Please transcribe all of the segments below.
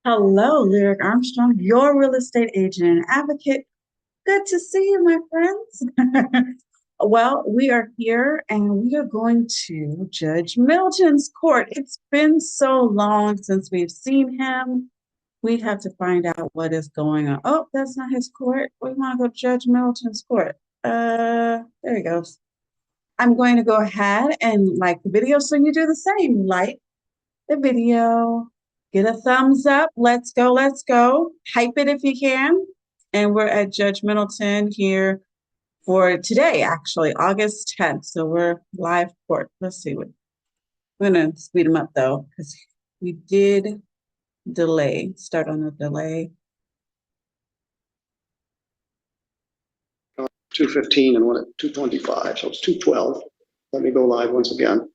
Hello, Lyric Armstrong, your real estate agent and advocate. Good to see you, my friends. Well, we are here and we are going to Judge Middleton's court. It's been so long since we've seen him. We have to find out what is going on. Oh, that's not his court. We want to go to Judge Middleton's court. There he goes. I'm going to go ahead and like the video so you do the same. Like the video. Get a thumbs up. Let's go. Let's go. Hype it if you can. And we're at Judge Middleton here for today, actually, August 10th. So we're live court. Let's see what we're going to speed them up though, because we did delay, start on the delay. 2:15 and one at 2:25, so it's 2:12. Let me go live once again.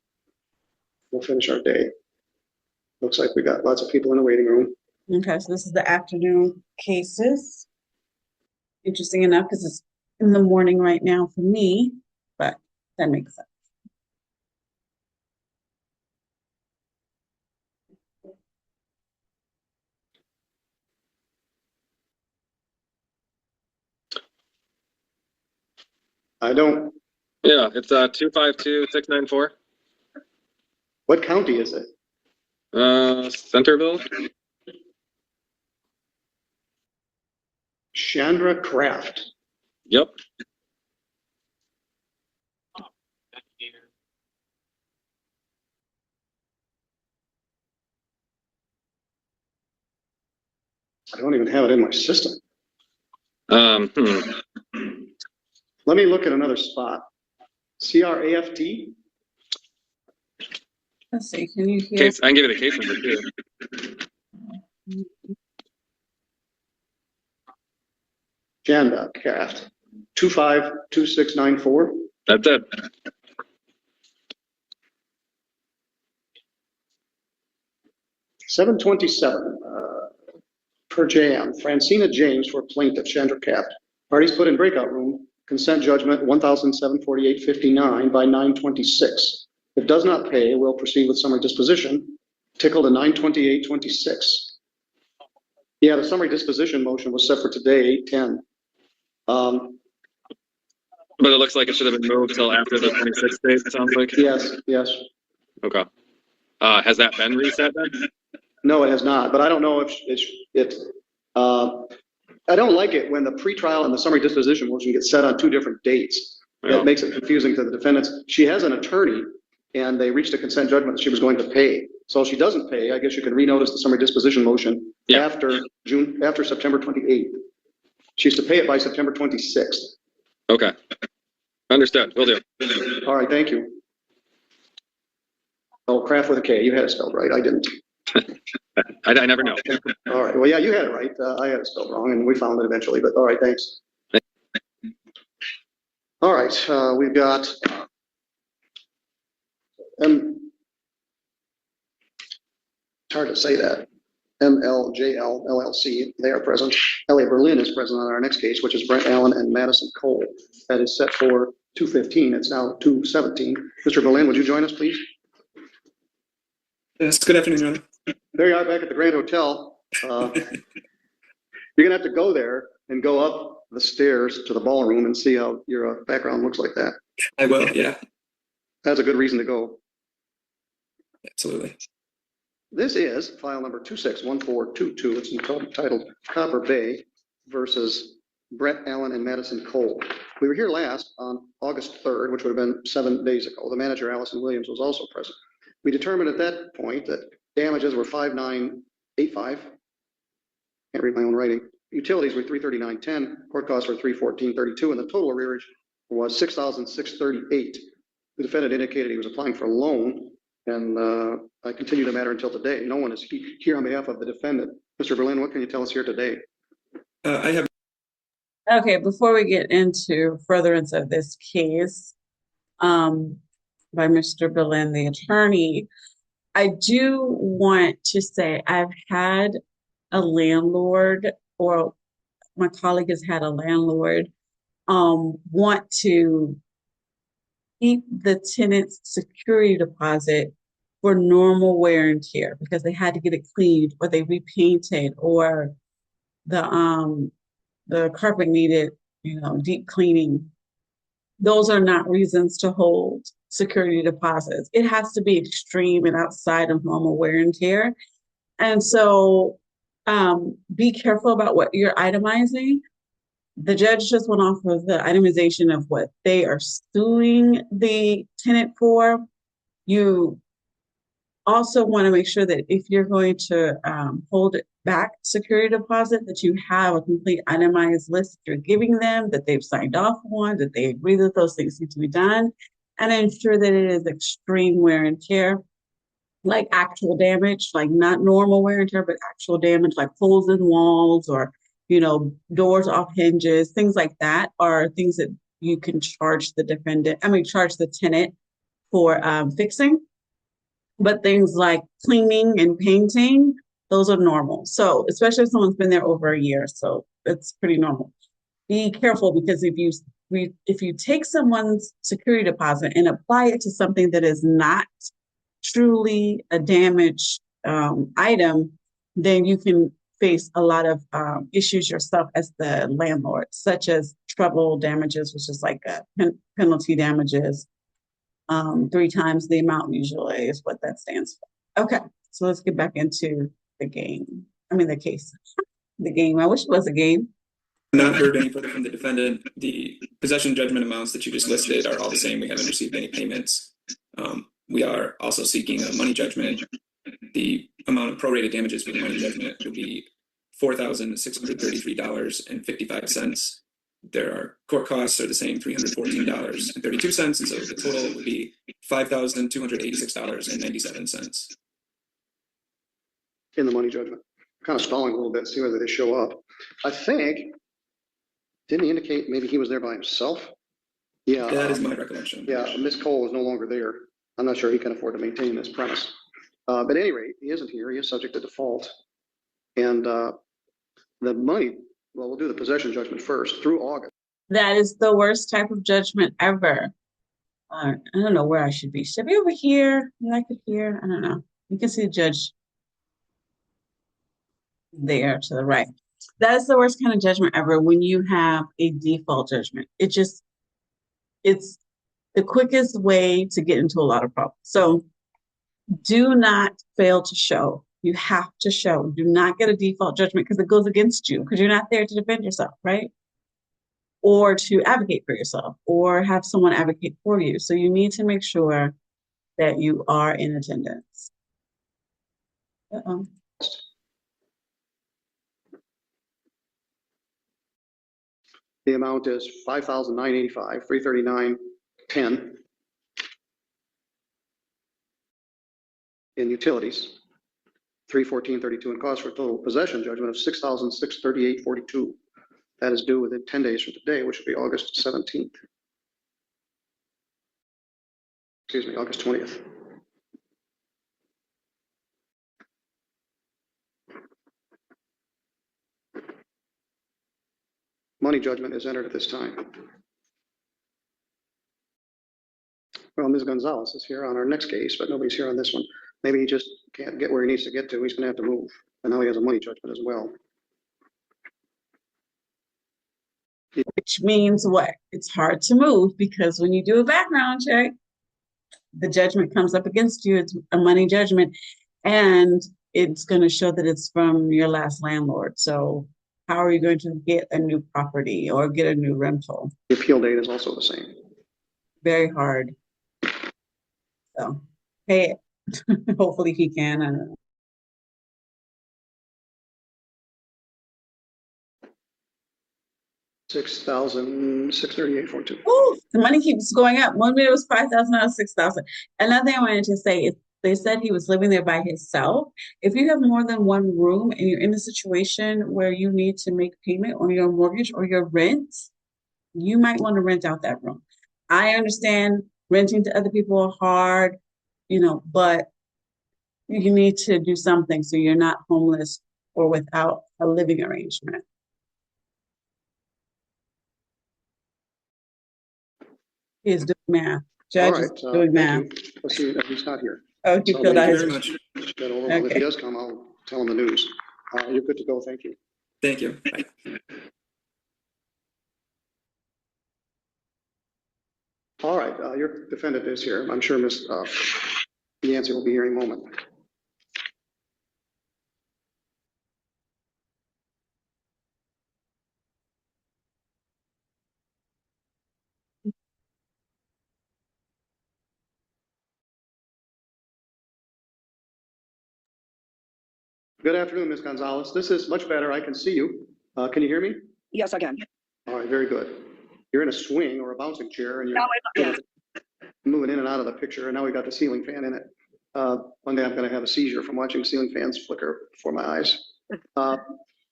We'll finish our day. Looks like we got lots of people in the waiting room. Okay, so this is the afternoon cases. Interesting enough, because it's in the morning right now for me, but that makes sense. I don't. Yeah, it's 252-694. What county is it? Centerville. Chandra Craft. Yep. I don't even have it in my system. Hmm. Let me look at another spot. CRAFT. Let's see, can you hear? Case. I can give it a case number too. Chandra Craft. 252694. That's it. $727 per jam. Francina James for plaintiff, Chandra Craft. Parties put in breakout room. Consent judgment 1,748.59 by 926. If does not pay, will proceed with summary disposition. Tickled to 928.26. Yeah, the summary disposition motion was set for today, 8:10. But it looks like it should have been moved till after the 26th date, it sounds like. Yes. Okay. Has that been reset then? No, it has not, but I don't know if I don't like it when the pretrial and the summary disposition motion get set on two different dates. Yeah. That makes it confusing to the defendants. She has an attorney and they reached a consent judgment that she was going to pay. So if she doesn't pay, I guess you can renotice the summary disposition motion after September 28th. She's to pay it by September 26th. Okay. Understood. Will do. All right, thank you. Oh, Craft with a K. You had it spelled right. I didn't. I never know. All right. Well, yeah, you had it right. I had it spelled wrong, and we found it eventually. But all right, thanks. All right, we've got it's hard to say that. MLJL LLC. They are present. LA Berlin is present on our next case, which is Brent Allen and Madison Cole. That is set for 2:15. It's now 2:17. Mr. Berlin, would you join us, please? Yes, good afternoon, John. There you are back at the Grand Hotel. You're gonna have to go there and go up the stairs to the ballroom and see how your background looks like that. I will, yeah, That's a good reason to go. absolutely. This is file number 261422. It's entitled Copper Bay versus Brett Allen and Madison Cole. We were here last on August 3rd, which would have been 7 days ago. The manager, Allison Williams, was also present. We determined at that point that damages were 5,985. Can't read my own writing. Utilities were 339.10. Court costs were 314.32, and the total arrearage was 6,638. The defendant indicated he was applying for a loan, and I continue the matter until today. No one is here on behalf of the defendant. Mr. Berlin, what can you tell us here today? I have. Okay, before we get into furtherance of this case, by Mr. Berlin, the attorney, I do want to say I've had a landlord, or my colleague has had a landlord, want to keep the tenant's security deposit for normal wear and tear because they had to get it cleaned or they repainted or the carpet needed, deep cleaning. Those are not reasons to hold security deposits. It has to be extreme and outside of normal wear and tear. And so be careful about what you're itemizing. The judge just went off of the itemization of what they are suing the tenant for. You also want to make sure that if you're going to hold it back security deposit, that you have a complete itemized list you're giving them, that they've signed off on, that they agree that those things need to be done, and ensure that it is extreme wear and tear, like actual damage, like not normal wear and tear, but actual damage, like holes in walls or, doors off hinges, things like that are things that you can charge charge the tenant for fixing. But things like cleaning and painting, those are normal. So especially if someone's been there over a year, so it's pretty normal. Be careful because if you take someone's security deposit and apply it to something that is not truly a damaged item, then you can face a lot of issues yourself as the landlord, such as treble damages, which is like penalty damages. 3 times the amount usually is what that stands for. Okay, so let's get back into the game. The case. The game. I wish it was a game. Not heard any further from the defendant. The possession judgment amounts that you just listed are all the same. We haven't received any payments. We are also seeking a money judgment. The amount of prorated damages for the money judgment would be $4,633.55. Their court costs are the same, $314.32, and so the total would be $5,286.97. In the money judgment. Kind of stalling a little bit, see whether they show up. I think, didn't he indicate maybe he was there by himself? Yeah. That is my recollection. Yeah, Ms. Cole is no longer there. I'm not sure he can afford to maintain this premise. But at any rate, he isn't here. He is subject to default. And the money, well, we'll do the possession judgment first through August. That is the worst type of judgment ever. I don't know where I should be. Should I be over here? Like it here? I don't know. You can see the judge there to the right. That is the worst kind of judgment ever when you have a default judgment. It's the quickest way to get into a lot of problems. So do not fail to show. You have to show. Do not get a default judgment because it goes against you because you're not there to defend yourself, right? Or to advocate for yourself or have someone advocate for you. So you need to make sure that you are in attendance. The amount is $5,985, $339.10 in utilities, $314.32 in costs for a total possession judgment of $6,638.42. That is due within 10 days from today, which would be August 17th. Excuse me, August 20th. Money judgment is entered at this time. Well, Ms. Gonzalez is here on our next case, but nobody's here on this one. Maybe he just can't get where he needs to get to. He's going to have to move. And now he has a money judgment as well. Which means what? It's hard to move because when you do a background check, the judgment comes up against you. It's a money judgment, and it's going to show that it's from your last landlord. So how are you going to get a new property or get a new rental? The appeal date is also the same. Very hard. So pay it. Hopefully he can. I don't know. $6,638.42. Oh, the money keeps going up. One minute it was 5,000, now it's 6,000. Another thing I wanted to say is they said he was living there by himself. If you have more than one room and you're in a situation where you need to make payment on your mortgage or your rent, you might want to rent out that room. I understand renting to other people are hard, but you need to do something so you're not homeless or without a living arrangement. He is doing math. Judge is doing math. Let's see, he's not here. Oh, he So filled out Thank you his. very much. Get overwhelmed. If he Okay. does come, I'll tell him the news. You're good to go. Thank you. Thank you. Bye. All right, your defendant is here. I'm sure Ms. Yancey will be here in a moment. Good afternoon, Ms. Gonzalez. This is much better. I can see you. Can you hear me? Yes, I can. All right, very good. You're in a swing or a bouncing chair and you're No, yes. moving in and out of the picture, and now we got the ceiling fan in it. One day I'm going to have a seizure from watching ceiling fans flicker before my eyes.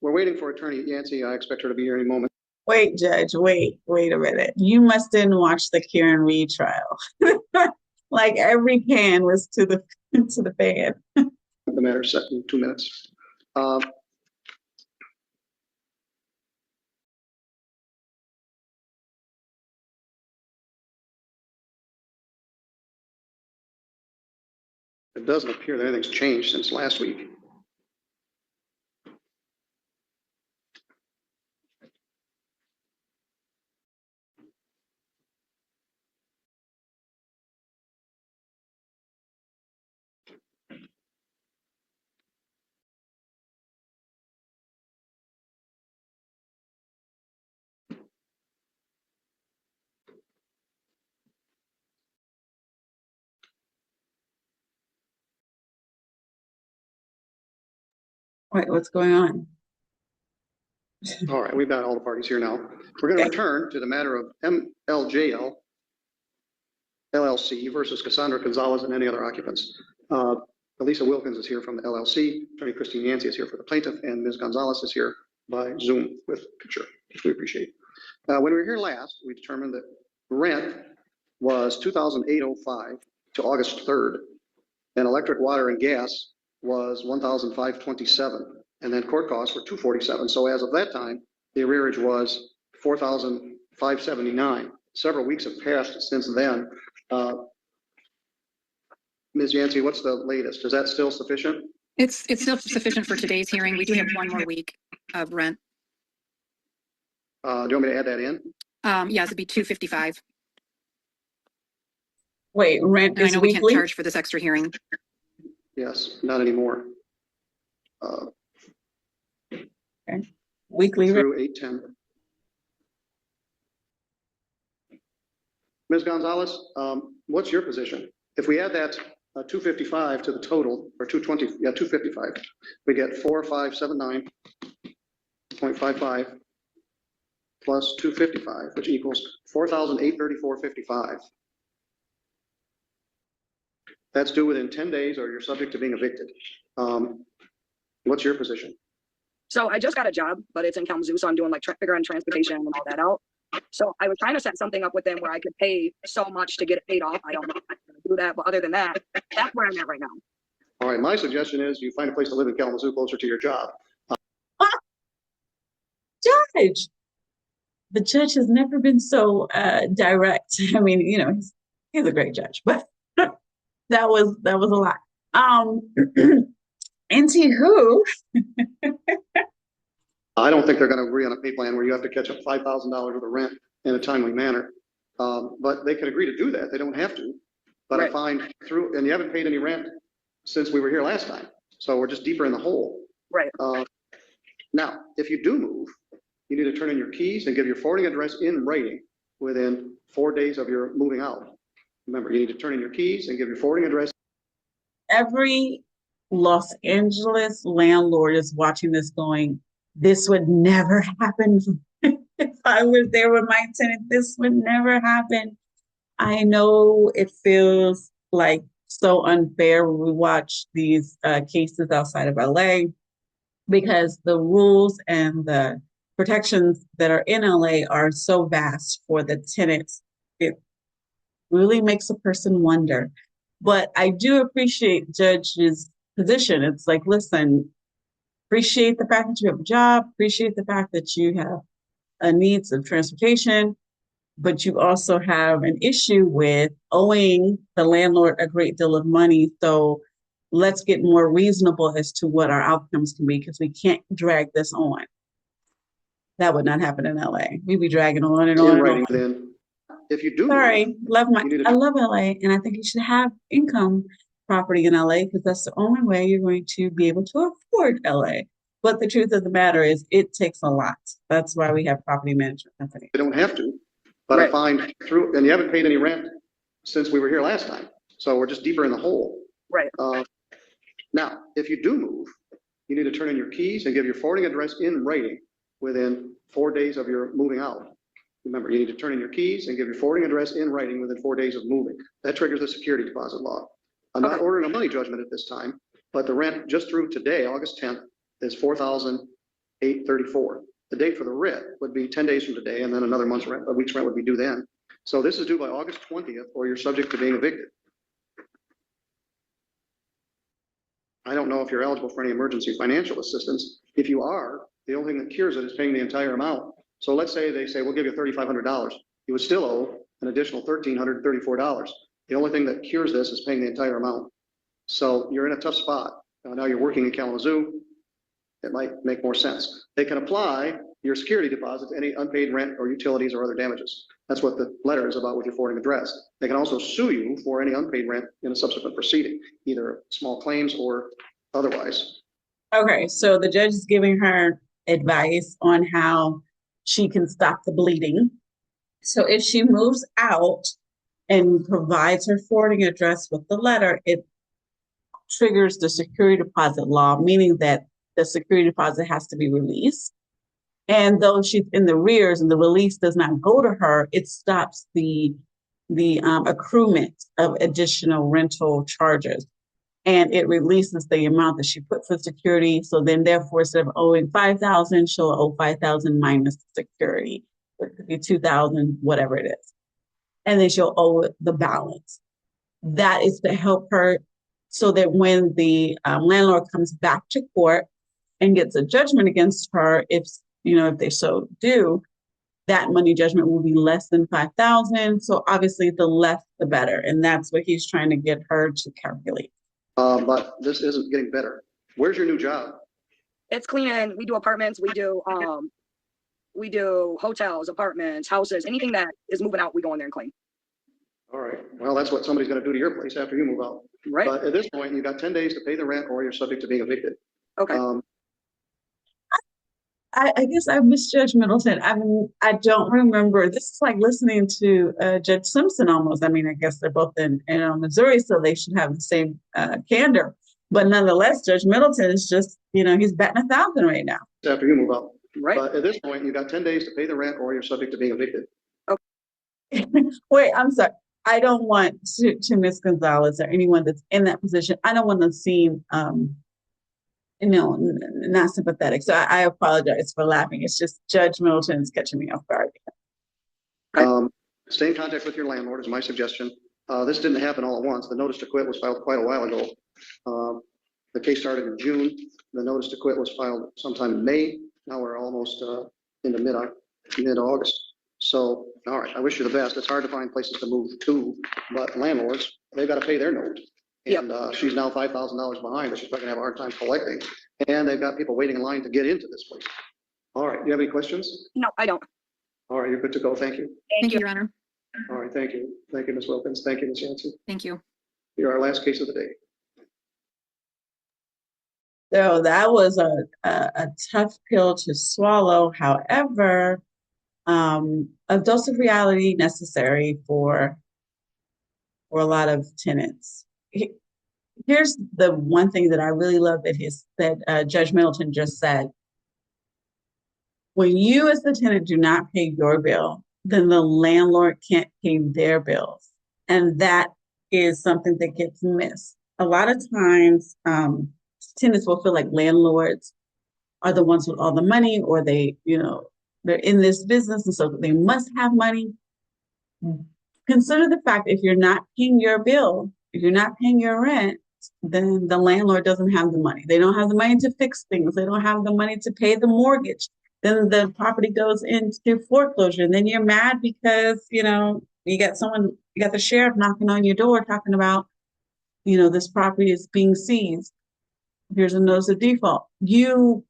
We're waiting for Attorney Yancey. I expect her to be here any moment. Wait, Judge, wait a minute. You must didn't watch the Karen Reed trial. Like every can was to the to the fan. The matter set in 2 minutes. It doesn't appear that anything's changed since last week. Wait, what's going on? All right, we've got all the parties here now. We're going to return to the matter of MLJL LLC versus Cassandra Gonzalez and any other occupants. Elisa Wilkins is here from the LLC. Attorney Christine Yancey is here for the plaintiff, and Ms. Gonzalez is here by Zoom with picture, which we appreciate. When we were here last, we determined that rent was $2,805 to August 3rd, and electric, water, and gas was $1,527, and then court costs were $247. So as of that time, the arrearage was $4,579. Several weeks have passed since then. Ms. Yancey, what's the latest? Is that still sufficient? It's still sufficient for today's hearing. We do have one more week of rent. Do you want me to add that in? Yes, it'd be $255. Wait, rent And I is know we can't weekly? charge for this extra hearing. Yes, not anymore. Weekly rent. Through 8/10. Ms. Gonzalez, what's your position? If we add that 255 to the total, or 220, yeah, 255, we get 4579.55 plus 255, which equals 4,834.55. That's due within 10 days or you're subject to being evicted. What's your position? So I just got a job, but it's in Kalamazoo, so I'm doing like figuring transportation and all that out. So I was trying to set something up with them where I could pay so much to get it paid off. I don't know if I can do that, but other than that, that's where I'm at right now. All right, my suggestion is you find a place to live in Kalamazoo closer to your job. Judge, the judge has never been so direct. I mean, you know, he's a great judge, but that was a lot. NT who? I don't think they're going to agree on a pay plan where you have to catch up $5,000 of the rent in a timely manner. But they can agree to do that. They don't have to. But Right. I find through, and you haven't paid any rent since we were here last time. So we're just deeper in the hole. Right. Now, if you do move, you need to turn in your keys and give your forwarding address in writing within 4 days of your moving out. Remember, you need to turn in your keys and give your forwarding address. Every Los Angeles landlord is watching this going, this would never happen. If I was there with my tenant, this would never happen. I know it feels like so unfair when we watch these cases outside of LA because the rules and the protections that are in LA are so vast for the tenants. It really makes a person wonder. But I do appreciate Judge's position. It's like, listen, appreciate the fact that you have a job, appreciate the fact that you have needs of transportation, but you also have an issue with owing the landlord a great deal of money. So let's get more reasonable as to what our outcomes can be, because we can't drag this on. That would not happen in LA. We'd be dragging on and on In and writing, on. then, if you do. Sorry, You need to- I love LA, and I think you should have income property in LA because that's the only way you're going to be able to afford LA. But the truth of the matter is, it takes a lot. That's why we have property management companies. They don't have to, but I Right. find through, and you haven't paid any rent since we were here last time, so we're just deeper in the hole. Right. Now, if you do move, you need to turn in your keys and give your forwarding address in writing within 4 days of your moving out. Remember, you need to turn in your keys and give your forwarding address in writing within 4 days of moving. That triggers the security deposit law. I'm not Okay. ordering a money judgment at this time, but the rent just through today, August 10th, is $4,834. The date for the writ would be 10 days from today, and then another month's rent, a week's rent would be due then. So this is due by August 20th, or you're subject to being evicted. I don't know if you're eligible for any emergency financial assistance. If you are, the only thing that cures it is paying the entire amount. So let's say they say, we'll give you $3,500. You would still owe an additional $1,334. The only thing that cures this is paying the entire amount. So you're in a tough spot. Now you're working in Kalamazoo. It might make more sense. They can apply your security deposit to any unpaid rent or utilities or other damages. That's what the letter is about with your forwarding address. They can also sue you for any unpaid rent in a subsequent proceeding, either small claims or otherwise. Okay, so the judge is giving her advice on how she can stop the bleeding. So if she moves out and provides her forwarding address with the letter, it triggers the security deposit law, meaning that the security deposit has to be released. And though she's in the rears and the release does not go to her, it stops the accruement of additional rental charges. And it releases the amount that she put for security. So then therefore, instead of owing 5,000, she'll owe 5,000 minus the security. It could be 2,000, whatever it is. And then she'll owe the balance. That is to help her so that when the landlord comes back to court and gets a judgment against her, if they so do, that money judgment will be less than 5,000. So obviously the less the better. And that's what he's trying to get her to calculate. But this isn't getting better. Where's your new job? It's cleaning. We do apartments. We do hotels, apartments, houses, anything that is moving out, we go in there and clean. All right. Well, that's what somebody's going to do to your place after you move out. Right. But at this point, you've got 10 days to pay the rent or you're subject to being evicted. Okay. I guess I misjudged Middleton. I don't remember. This is like listening to Judge Simpson almost. I mean, I guess they're both in Missouri, so they should have the same candor. But nonetheless, Judge Middleton is just, he's batting 1,000 right now. After you move out. Right. But at this point, you've got 10 days to pay the rent or you're subject to being evicted. Wait, I'm sorry. I don't want to Ms. Gonzalez or anyone that's in that position. I don't want to seem not sympathetic. So I apologize for laughing. It's just Judge Middleton is catching me off guard. Stay in contact with your landlord is my suggestion. This didn't happen all at once. The notice to quit was filed quite a while ago. The case started in June. The notice to quit was filed sometime in May. Now we're almost into mid-August. So, all right, I wish you the best. It's hard to find places to move to, but landlords, they've got to pay their note. And she's now $5,000 behind, but she's probably gonna have a hard time collecting. And they've got people waiting in line to get into this place. All right, do you have any questions? No, I don't. All right, you're good to go. Thank you. Thank you, Your Honor. All right, thank you. Thank you, Ms. Wilkins. Thank you, Ms. Yancey. Thank you. You're our last case of the day. So that was a tough pill to swallow. However, a dose of reality necessary for a lot of tenants. Here's the one thing that I really love that Judge Middleton just said. When you as the tenant do not pay your bill, then the landlord can't pay their bills. And that is something that gets missed. A lot of times, tenants will feel like landlords are the ones with all the money, or they're in this business and so they must have money. Consider the fact if you're not paying your bill, if you're not paying your rent, then the landlord doesn't have the money. They don't have the money to fix things. They don't have the money to pay the mortgage. Then the property goes into foreclosure, and then you're mad because, you got the sheriff knocking on your door talking about, this property is being seized. Here's a notice of default. You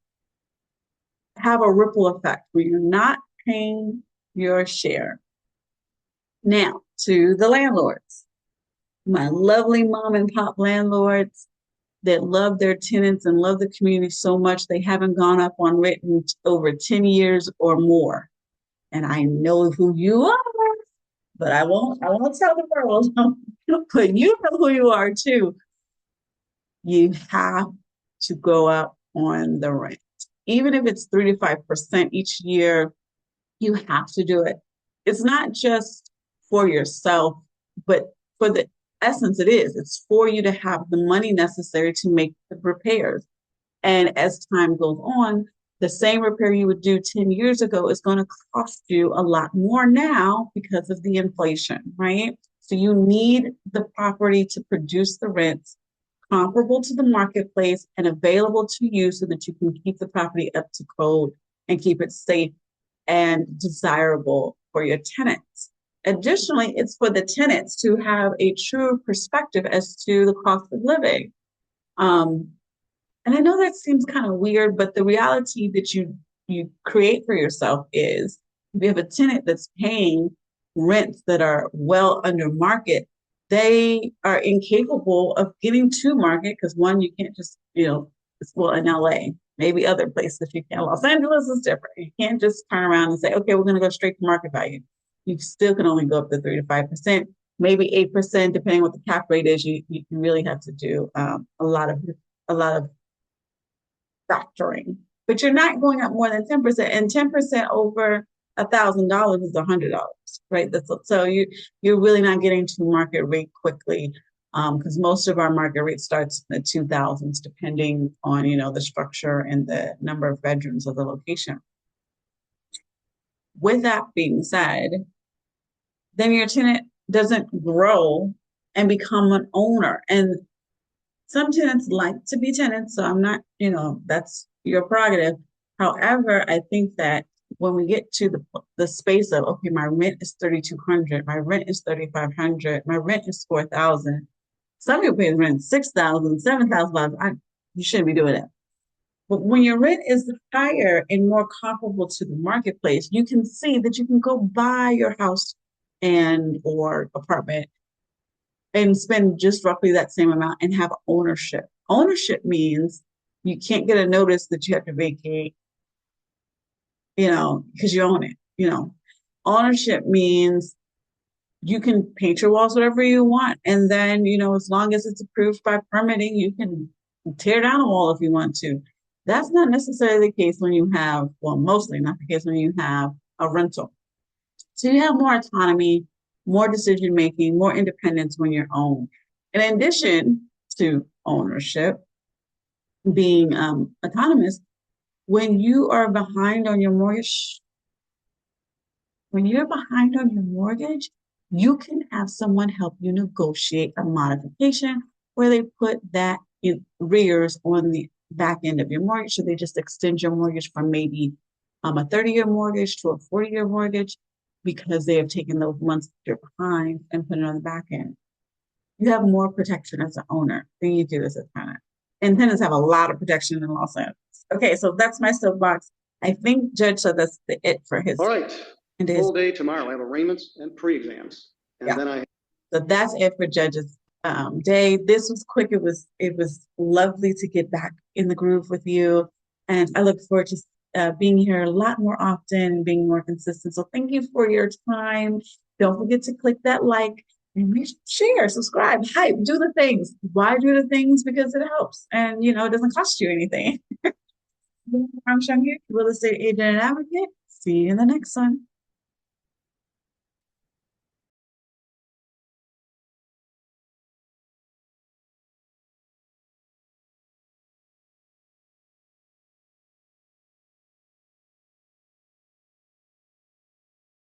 have a ripple effect where you're not paying your share. Now, to the landlords, my lovely mom and pop landlords that love their tenants and love the community so much they haven't gone up on rent in over 10 years or more. And I know who you are, but I won't tell the world. But you know who you are too. You have to go up on the rent. Even if it's 3 to 5% each year, you have to do it. It's not just for yourself, but for the essence it is. It's for you to have the money necessary to make the repairs. And as time goes on, the same repair you would do 10 years ago is going to cost you a lot more now because of the inflation, right? So you need the property to produce the rents comparable to the marketplace and available to you so that you can keep the property up to code and keep it safe and desirable for your tenants. Additionally, it's for the tenants to have a true perspective as to the cost of living. And I know that seems kind of weird, but the reality that you create for yourself is if you have a tenant that's paying rents that are well under market, they are incapable of getting to market because one, you can't just, well, in LA, maybe other places you can. Los Angeles is different. You can't just turn around and say, okay, we're going to go straight to market value. You still can only go up to 3 to 5%, maybe 8%, depending what the cap rate is. You really have to do a lot of factoring, but you're not going up more than 10%, and 10% over $1,000 is $100, right? So you're really not getting to market rate quickly, because most of our market rate starts in the 2000s, depending on the structure and the number of bedrooms of the location. With that being said, then your tenant doesn't grow and become an owner. And some tenants like to be tenants, so I'm not, that's your prerogative. However, I think that when we get to the space of, okay, my rent is $3,200, my rent is $3,500, my rent is $4,000. Some people pay rent $6,000, $7,000. You shouldn't be doing that. But when your rent is higher and more comparable to the marketplace, you can see that you can go buy your house or apartment and spend just roughly that same amount and have ownership. Ownership means you can't get a notice that you have to vacate, because you own it. Ownership means you can paint your walls whatever you want. And then, as long as it's approved by permitting, you can tear down a wall if you want to. That's not necessarily the case when you have, well, mostly not the case when you have a rental. So you have more autonomy, more decision-making, more independence when you're owned. And in addition to ownership, being autonomous, when you are behind on your mortgage, you can have someone help you negotiate a modification where they put that in arrears on the back end of your mortgage. So they just extend your mortgage from maybe a 30-year mortgage to a 40-year mortgage because they have taken those months that you're behind and put it on the back end. You have more protection as an owner than you do as a tenant. And tenants have a lot of protection in Los Angeles. Okay, so that's my soapbox. I think Judge said that's it for his. All right. Full day tomorrow. I have arraignments and pre-exams. And then So that's it for Judge's day. This was quick. It was lovely to get back in the groove with you. And I look forward to being here a lot more often, being more consistent. So thank you for your time. Don't forget to click that like and share, subscribe, hype, do the things. Why do the things? Because it helps. And, it doesn't cost you anything. I'm Shang here, real estate agent and advocate. See you in the next one.